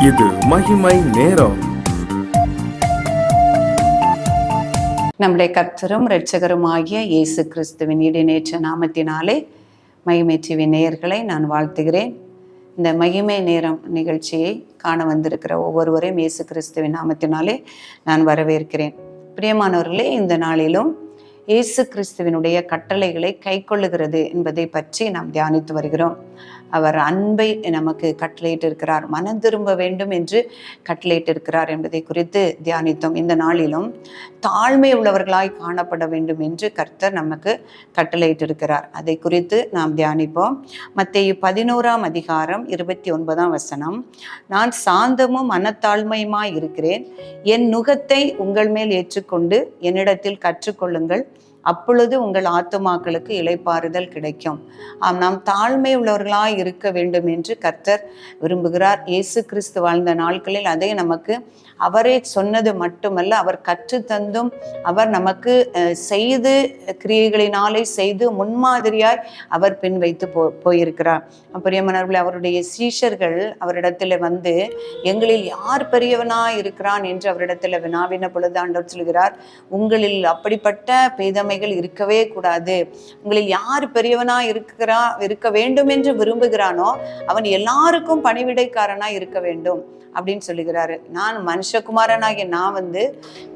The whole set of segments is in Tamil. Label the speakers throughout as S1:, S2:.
S1: இது மகிமை நேரம்.
S2: நம்முடைய கர்த்தரும் இரட்சகரும் ஆகிய இயேசு கிறிஸ்துவின் இடைநேற்ற நாமத்தினாலே மகிமை டிவி நேயர்களை நான் வாழ்த்துகிறேன். இந்த மகிமை நேரம் நிகழ்ச்சியை காண வந்திருக்கிற ஒவ்வொருவரையும் இயேசு கிறிஸ்துவின் நாமத்தினாலே நான் வரவேற்கிறேன். பிரியமானவர்களே, இந்த நாளிலும் இயேசு கிறிஸ்துவினுடைய கட்டளைகளை கைக்கொள்ளுகிறது என்பதை பற்றி நாம் தியானித்து வருகிறோம். அவர் அன்பை நமக்கு கட்டளையிட்டு இருக்கிறார், மனம் திரும்ப வேண்டும் என்று கட்டளையிட்டு இருக்கிறார் என்பதை குறித்து தியானித்தோம். இந்த நாளிலும் தாழ்மை உள்ளவர்களாய் காணப்பட வேண்டும் என்று கர்த்தர் நமக்கு கட்டளையிட்டு இருக்கிறார். அதை குறித்து நாம் தியானிப்போம். மத்தேயு 11ஆம் அதிகாரம் 29ஆம் வசனம், நான் சாந்தமும் மனத்தாழ்மையுமாய் இருக்கிறேன், என் நுகத்தை உங்கள் மேல் ஏற்றுக்கொண்டு என்னிடத்தில் கற்றுக்கொள்ளுங்கள், அப்பொழுது உங்கள் ஆத்துமாக்களுக்கு இளைப்பாறுதல் கிடைக்கும். நாம் தாழ்மை உள்ளவர்களாய் இருக்க வேண்டும் என்று கர்த்தர் விரும்புகிறார். இயேசு கிறிஸ்து வாழ்ந்த நாட்களில் அதை நமக்கு அவரே சொன்னது மட்டுமல்ல, அவர் கற்றுத்தந்தும் அவர் நமக்கு செய்து கிரியைகளினாலே செய்து முன்மாதிரியாய் அவர் பின் வைத்து போயிருக்கிறார். பிரியமானவர்களே, அவருடைய சீஷர்கள் அவரிடத்துல வந்து எங்களில் யார் பெரியவனாய் இருக்கிறான் என்று அவரிடத்துல வினாவின பொழுது ஆண்டவர் சொல்கிறார், உங்களில் அப்படிப்பட்ட பேதமைகள் இருக்கவே கூடாது. உங்களில் யார் பெரியவனாய் இருக்க வேண்டும் என்று விரும்புகிறானோ அவன் எல்லாருக்கும் பணிவிடைக்காரனாய் இருக்க வேண்டும் அப்படின்னு சொல்லுகிறாரு. நான் மனுஷகுமாரனாகிய நான் வந்து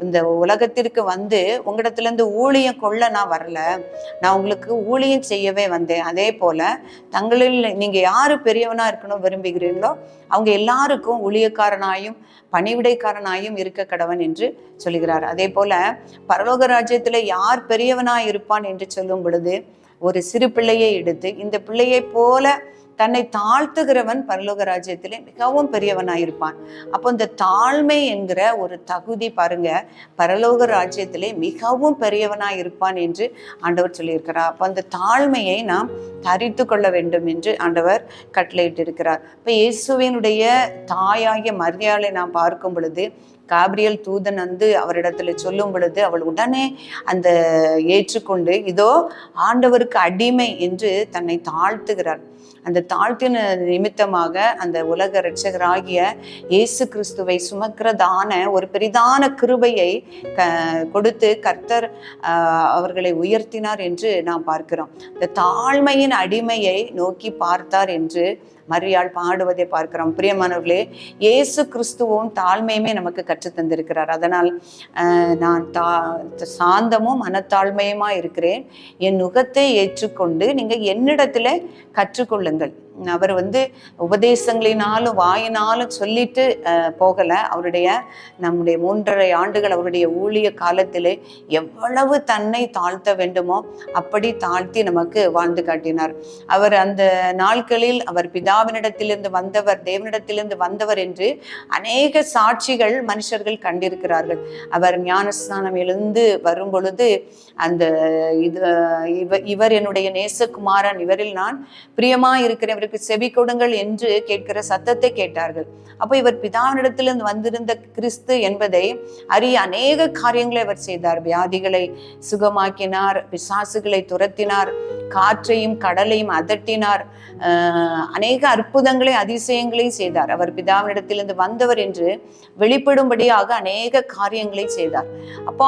S2: இந்த உலகத்திற்கு வந்து உங்களிடத்துல இருந்து ஊழியம் கொள்ள நான் வரல, நான் உங்களுக்கு ஊழியம் செய்யவே வந்தேன். அதே போல தங்களில் நீங்க யாரு பெரியவனா இருக்கணும் விரும்புகிறீங்களோ அவங்க எல்லாருக்கும் ஊழியக்காரனாயும் பணிவிடைக்காரனாயும் இருக்க கடவன் என்று சொல்லுகிறார். அதே போல பரலோக ராஜ்யத்துல யார் பெரியவனாய் இருப்பான் என்று சொல்லும் பொழுது ஒரு சிறு பிள்ளையை எடுத்து இந்த பிள்ளையை போல தன்னை தாழ்த்துகிறவன் பரலோக ராஜ்யத்திலே மிகவும் பெரியவனாயிருப்பான். அப்போ இந்த தாழ்மை என்கிற ஒரு தகுதி பாருங்க, பரலோக ராஜ்யத்திலே மிகவும் பெரியவனாயிருப்பான் என்று ஆண்டவர் சொல்லியிருக்கிறார். அப்போ அந்த தாழ்மையை நாம் தரித்து கொள்ள வேண்டும் என்று ஆண்டவர் கட்டளையிட்டு இருக்கிறார். இப்போ இயேசுவினுடைய தாயாகிய மரியாளை நாம் பார்க்கும் பொழுது காபிரியல் தூதன் வந்து அவரிடத்துல சொல்லும் பொழுது அவள் உடனே அந்த ஏற்றுக்கொண்டு இதோ ஆண்டவருக்கு அடிமை என்று தன்னை தாழ்த்துகிறார். அந்த தாழ்த்தின நிமித்தமாக அந்த உலக இரட்சகராகிய இயேசு கிறிஸ்துவை சுமக்கிறதான ஒரு பெரிதான கிருபையை கொடுத்து கர்த்தர் அவர்களை உயர்த்தினார் என்று நாம் பார்க்கிறோம். இந்த தாழ்மையின் அடிமையை நோக்கி பார்த்தார் என்று மரியாள் பாடுவதை பார்க்கிறோம். பிரியமானவர்களே, இயேசு கிறிஸ்துவும் தாழ்மையுமே நமக்கு கற்றுத்தந்திருக்கிறார். அதனால் நான் சாந்தமும் மனத்தாழ்மையுமா இருக்கிறேன், என் நுகத்தை ஏற்றுக்கொண்டு நீங்க என்னிடத்துல கற்றுக்கொள்ளுங்கள். அவர் வந்து உபதேசங்களினாலும் வாயினாலும் சொல்லிட்டு போகல. அவருடைய நம்முடைய 3.5 ஆண்டுகள் அவருடைய ஊழிய காலத்திலே எவ்வளவு தன்னை தாழ்த்த வேண்டுமோ அப்படி தாழ்த்தி நமக்கு வாழ்ந்து காட்டினார். அவர் அந்த நாட்களில் அவர் பிதாவினிடத்திலிருந்து வந்தவர், தேவனிடத்திலிருந்து வந்தவர் என்று அநேக சாட்சிகள் மனுஷர்கள் கண்டிருக்கிறார்கள். அவர் ஞானஸ்நானம் எழுந்து வரும் பொழுது அந்த இவர் என்னுடைய நேசகுமாரன், இவரில் நான் பிரியமா இருக்கிறேன், செவி கொடுங்கள் என்று கேட்கிற சத்தத்தை கேட்டார்கள். அப்போ இவர் பிதாவினிடத்திலிருந்து வந்திருந்த கிறிஸ்து என்பதை அறிய அநேக காரியங்களை அவர் செய்தார். வியாதிகளை சுகமாக்கினார், பிசாசுகளை துரத்தினார், காற்றையும் கடலையும் அதட்டினார், அநேக அற்புதங்களை அதிசயங்களையும் செய்தார். அவர் பிதாவினிடத்திலிருந்து வந்தவர் என்று வெளிப்படும்படியாக அநேக காரியங்களை செய்தார். அப்போ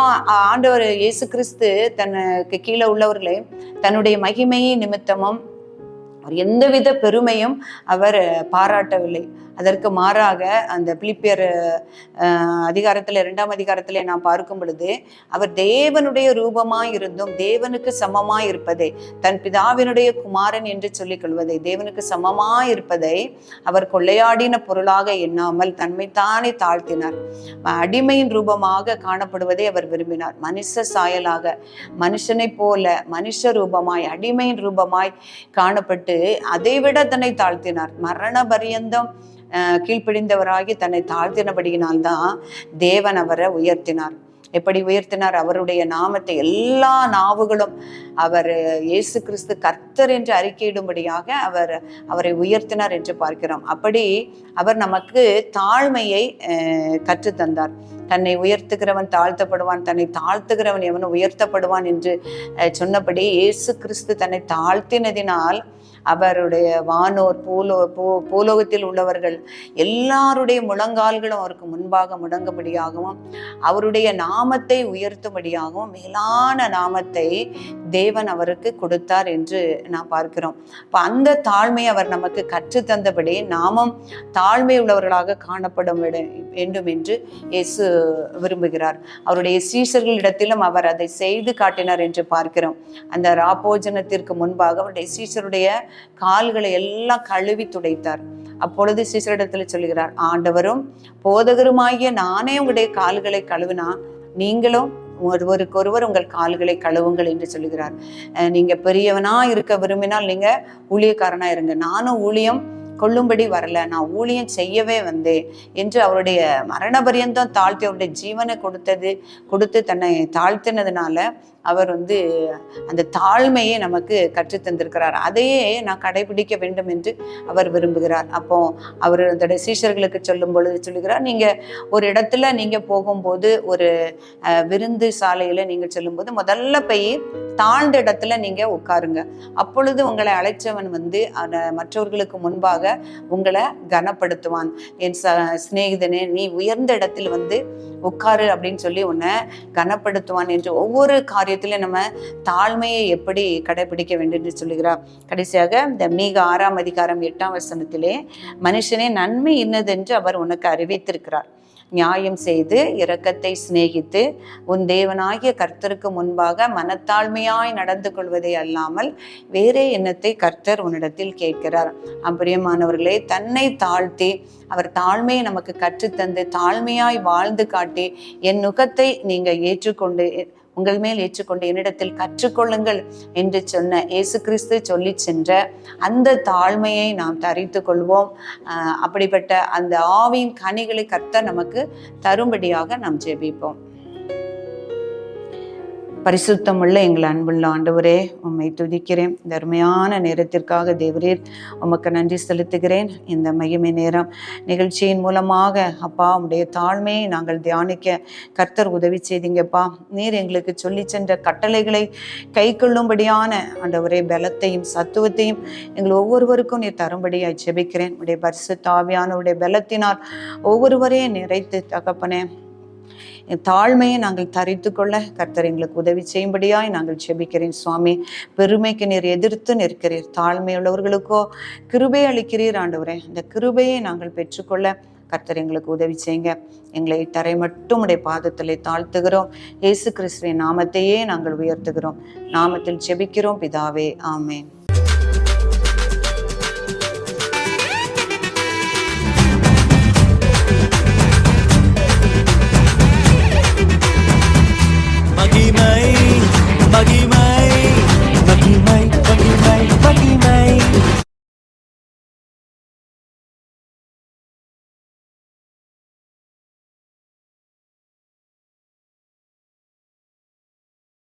S2: ஆண்டவர் இயேசு கிறிஸ்து தனக்கு கீழே உள்ளவர்களை தன்னுடைய மகிமையை நிமித்தமும் எந்தவித பெருமையும் அவர் பாராட்டவில்லை. அதற்கு மாறாக அந்த பிலிப்பியர் அதிகாரத்தில் 2ஆம் அதிகாரத்திலே நாம் பார்க்கும் பொழுது அவர் தேவனுடைய ரூபமாய் இருந்தும் தேவனுக்கு சமமாய் இருப்பதை, தன் பிதாவினுடைய குமாரன் என்று சொல்லிக் கொள்வதை, தேவனுக்கு சமமாய் இருப்பதை அவர் கொள்ளையாடின பொருளாக எண்ணாமல் தன்மைத்தானே தாழ்த்தினார். அடிமையின் ரூபமாக காணப்படுவதை அவர் விரும்பினார். மனுஷ சாயலாக மனுஷனை போல மனுஷ ரூபமாய் அடிமையின் ரூபமாய் காணப்பட்டு அதைவிட தன்னை தாழ்த்தினார். மரண பரியந்தம் கீழ்ப்பிடிந்தவராகி தன்னை தாழ்த்தினபடியினால்தான் தேவன் அவரை உயர்த்தினார். எப்படி உயர்த்தினார்? அவருடைய நாமத்தை எல்லா நாவுகளும் அவர் இயேசு கிறிஸ்து கர்த்தர் என்று அறிக்கையிடும்படியாக அவரை உயர்த்தினார் என்று பார்க்கிறோம். அப்படி அவர் நமக்கு தாழ்மையை கற்றுத்தந்தார். தன்னை உயர்த்துகிறவன் தாழ்த்தப்படுவான், தன்னை தாழ்த்துகிறவன் எவனும் உயர்த்தப்படுவான் என்று சொன்னபடி இயேசு கிறிஸ்து தன்னை தாழ்த்தினதினால் அவருடைய வானோர் பூலோகத்தில் உள்ளவர்கள் எல்லாருடைய முழங்கால்களும் அவருக்கு முன்பாக முடங்கும்படியாகவும் அவருடைய நாமத்தை உயர்த்தும்படியாகவும் மேலான நாமத்தை தேவன் அவருக்கு கொடுத்தார் என்று நாம் பார்க்கிறோம். இப்போ அந்த தாழ்மையை அவர் நமக்கு கற்றுத்தந்தபடி நாமும் தாழ்மை உள்ளவர்களாக காணப்பட வேண்டும் என்று இயேசு விரும்புகிறார். அவருடைய சீஷர்களிடத்திலும் அவர் அதை செய்து காட்டினார் என்று பார்க்கிறோம். அந்த ராபோஜனத்திற்கு முன்பாக அவருடைய சீஷருடைய கால்களை எல்லாம் கழுவி துடைத்தார். அப்பொழுது சீஷரிடத்தில் சொல்கிறார், ஆண்டவரும் போதகருமாகிய நானே உங்களுடைய கால்களை கழுவினா நீங்களும் ஒருவருக்கொருவர் உங்கள் கால்களை கழுவுங்கள் என்று சொல்லுகிறார். நீங்க பெரியவனா இருக்க விரும்பினால் நீங்க ஊழியக்காரனா இருங்க, நானும் ஊழியம் கொள்ளும்படி வரல, நான் ஊழியம் செய்யவே வந்தேன் என்று அவருடைய மரண பரியந்தம் தாழ்த்தி அவருடைய ஜீவனை கொடுத்து தன்னை தாழ்த்தினதுனால அவர் அந்த தாழ்மையை நமக்கு கற்றுத்தந்திருக்கிறார். அதையே நான் கடைபிடிக்க வேண்டும் என்று அவர் விரும்புகிறார். அப்போ அவர் அந்த சீஷர்களுக்கு சொல்லும் பொழுது சொல்லுகிறார், நீங்க ஒரு இடத்துல நீங்க போகும்போது ஒரு விருந்து சாலையில நீங்க சொல்லும்போது முதல்ல போய் தாழ்ந்த இடத்துல நீங்க உட்காருங்க. அப்பொழுது உங்களை அழைச்சவன் மற்றவர்களுக்கு முன்பாக உங்களை கனப்படுத்துவான். என் சிநேகிதனே, நீ உயர்ந்த இடத்தில் உட்காரு அப்படின்னு சொல்லி உன்னை கனப்படுத்துவான் என்று ஒவ்வொரு காரியத்திலும் நம்ம தாழ்மையை எப்படி கடைபிடிக்க வேண்டும் என்று சொல்லுகிறார். கடைசியாக இந்த மீகா 6ஆம் அதிகாரம் 8ஆம் வசனத்திலே, மனுஷனே நன்மை இன்னதென்று அவர் உனக்கு அறிவித்திருக்கிறார், நியாயம் செய்து இரக்கத்தை சிநேகித்து உன் தேவனாகிய கர்த்தருக்கு முன்பாக மனத்தாழ்மையாய் நடந்து கொள்வதை அல்லாமல் வேறே எண்ணத்தை கர்த்தர் உன்னிடத்தில் கேட்கிறார். பிரியமானவர்களே, தன்னை தாழ்த்தி அவர் தாழ்மையை நமக்கு கற்றுத்தந்து தாழ்மையாய் வாழ்ந்து காட்டி என் நுகத்தை நீங்க உங்கள் மேல் ஏற்றுக்கொண்டு என்னிடத்தில் கற்றுக்கொள்ளுங்கள் என்று சொன்ன இயேசு கிறிஸ்து சொல்லி சென்ற அந்த தாழ்மையை நாம் தரித்து கொள்வோம். அப்படிப்பட்ட அந்த ஆவியின் கனிகளை கர்த்தர் நமக்கு தரும்படியாக நாம் ஜெபிப்போம். பரிசுத்தமுள்ள எங்கள் அன்புள்ள ஆண்டவரே, உம்மை துதிக்கிறேன். இந்த அருமையான நேரத்திற்காக தேவரீர் உமக்கு நன்றி செலுத்துகிறேன். இந்த மகிமை நேரம் நிகழ்ச்சியின் மூலமாக அப்பா உம்முடைய தாழ்மையை நாங்கள் தியானிக்க கர்த்தர் உதவி செய்தீங்கப்பா. நீர் எங்களுக்கு சொல்லி சென்ற கட்டளைகளை கை கொள்ளும்படியான ஆண்டவரே பலத்தையும் சத்துவத்தையும் எங்கள் ஒவ்வொருவருக்கும் நீர் தரும்படியாய் ஜெபிக்கிறேன். உடைய பரிசுத்த ஆவியானவருடைய பலத்தினால் ஒவ்வொருவரையும் நிறைத்து தகப்பனே தாழ்மையை நாங்கள் தரித்து கொள்ள கர்த்தர் எங்களுக்கு உதவி செய்யும்படியாய் நாங்கள் ஜெபிக்கிறேன். சுவாமி, பெருமைக்கு நீர் எதிர்த்து நிற்கிறீர், தாழ்மையுள்ளவர்களுக்கோ கிருபை அளிக்கிறீர். ஆண்டவரே, இந்த கிருபையை நாங்கள் பெற்றுக்கொள்ள கர்த்தர் எங்களுக்கு உதவி செய்யுங்க. எங்களை தரை மட்டும் உடைய பாதத்திலே தாழ்த்துகிறோம். இயேசு கிறிஸ்துவின் நாமத்தையே நாங்கள் உயர்த்துகிறோம். நாமத்தில் ஜெபிக்கிறோம் பிதாவே, ஆமென்.
S3: மகிமை